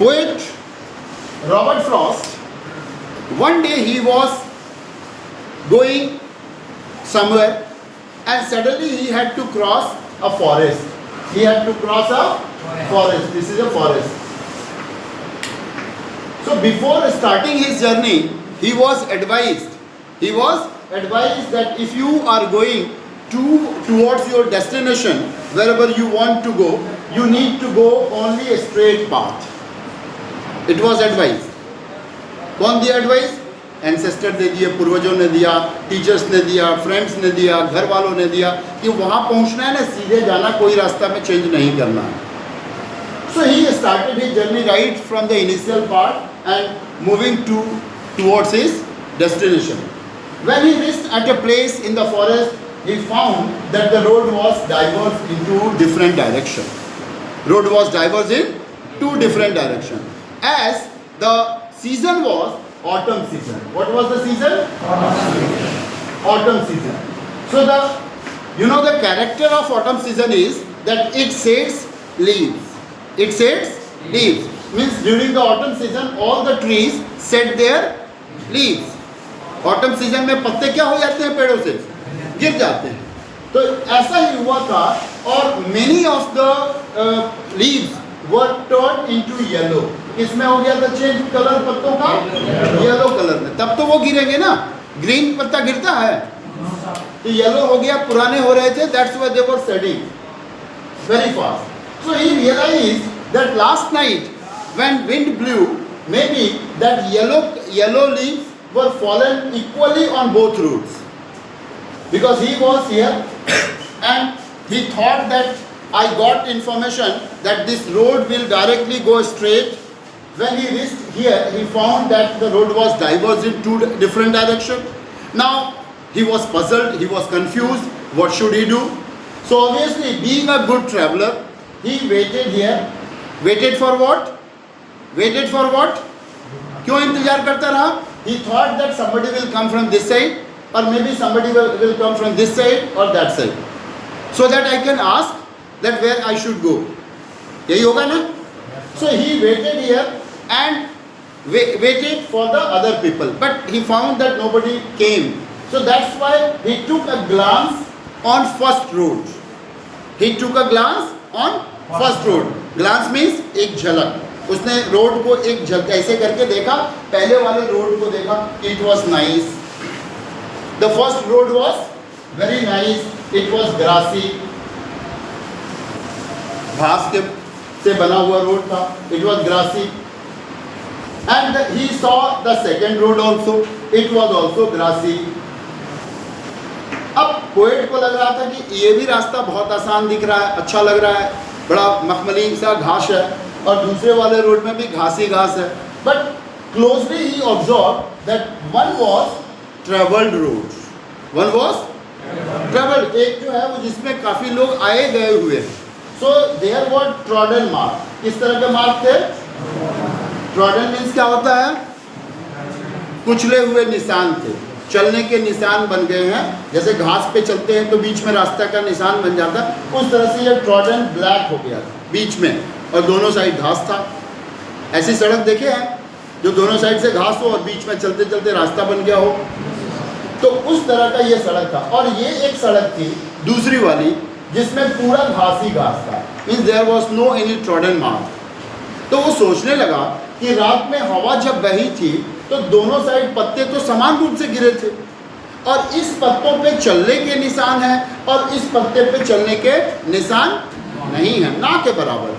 Poet Robert Frost, one day he was going somewhere and suddenly he had to cross a forest. He had to cross a forest. This is a forest. So before starting his journey, he was advised that if you are going towards your destination, wherever you want to go, you need to go only a straight path. It was advised. कौन दिया advice? Ancestor ने दिया, पूर्वजों ने दिया, teachers ने दिया, friends ने दिया, घर वालों ने दिया कि वहाँ पहुँचना है ना, सीधे जाना, कोई रास्ता में चेंज नहीं करना है. So he started his journey right from the initial part and moving towards his destination. When he reached at a place in the forest, he found that the road was diverged into different directions. Road was diverged in two different directions. As the season was autumn season. What was the season? Autumn season. So the character of autumn season is that it sheds leaves. It sheds leaves. Means during the autumn season all the trees shed their leaves. Autumn season में पत्ते क्या हो जाते हैं पेड़ों से? गिर जाते हैं. तो ऐसा ही हुआ था और many of the leaves were turned into yellow. इसमें हो गया था चेंज कलर पत्तों का येलो कलर में. तब तो वो गिरेंगे ना, ग्रीन पत्ता गिरता है, तो येलो हो गया, पुराने हो रहे थे. That's why they were shedding very fast. So he realized that last night when wind blew, maybe that yellow leaves were fallen equally on both roads. Because he was here and he thought that I got information that this road will directly go straight. When he reached here, he found that the road was diverged in two different directions. Now he was puzzled, he was confused. What should he do? So obviously, being a good traveler, he waited here. Waited for what? Waited for what? क्यों इंतजार करता रहा? He thought that somebody will come from this side, or maybe somebody will come from this side or that side, so that I can ask that where I should go. यही होगा ना? So he waited here and waited for the other people, but he found that nobody came. So that's why he took a glance on first road. He took a glance on first road. Glance means एक झलक. उसने road को एक झलक ऐसे करके देखा, पहले वाले रोड को देखा. It was nice. The first road was very nice. It was grassy. घास के से बना हुआ रोड था. It was grassy. And he saw the second road also. It was also grassy. अब पोएट को लग रहा था कि ये भी रास्ता बहुत आसान दिख रहा है, अच्छा लग रहा है, बड़ा मखमली सा घास है, और दूसरे वाले रोड में भी घासी घास है. But closely he observe that one was travelled road. One was travelled. एक जो है वो जिसमें काफ़ी लोग आए गए हुए हैं. So there were trodden mark. किस तरह के मार्क थे? ट्रॉडन मीन्स क्या होता है? कुचले हुए निशान थे, चलने के निशान बन गए हैं. जैसे घास पे चलते हैं तो बीच में रास्ता का निशान बन जाता है, उस तरह से ये ट्रॉडन ब्लैक हो गया बीच में, और दोनों साइड घास था. ऐसी सड़क देखे हैं जो दोनों साइड से घास हो और बीच में चलते चलते रास्ता बन गया हो? तो उस तरह का ये सड़क था. और ये एक सड़क थी दूसरी वाली जिसमें पूरा घास ही घास था. Means there was no any trodden mark. तो वो सोचने लगा कि रात में हवा जब बही थी तो दोनों साइड पत्ते तो समान रूप से गिरे थे, और इस पत्तों पे चलने के निशान हैं और इस पत्ते पे चलने के निशान नहीं है, ना के बराबर.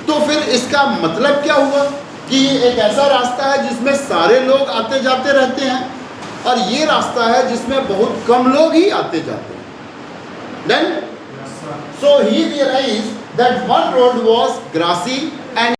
तो फिर इसका मतलब क्या हुआ कि ये एक ऐसा रास्ता है जिसमें सारे लोग आते जाते रहते हैं, और ये रास्ता है जिसमें बहुत कम लोग ही आते जाते हैं. Then so he realized that one road was grassy and